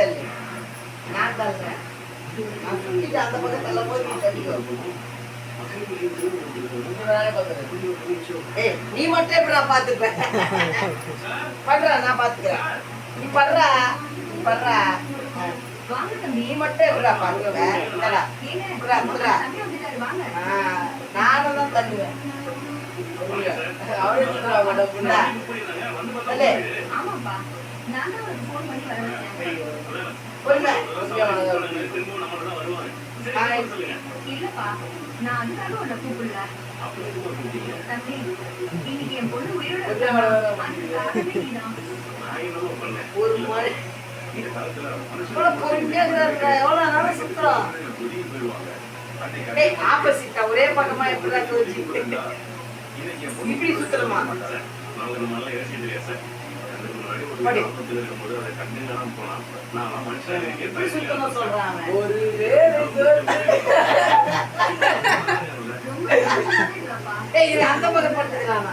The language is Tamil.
தள்ளு. நான் தள்ளுறேன். நான் சுத்திட்டு அந்த பக்கம் தள்ள போய் நீ தள்ளிக்கோ. ஏய், நீ மட்டும் எப்படா பாத்துப்ப? பண்றா, நான் பாத்துக்கிறேன். நீ பண்றா, நீ பண்றா. நீ மட்டும் எப்படா பாத்துப்ப? நானும் தான் தள்ளுவேன். ஆப்போசிட்டா ஒரே பக்கமா எப்படிதான் இப்படி சுத்தணுமா? அந்த பக்கம் படுத்துக்கலாம்.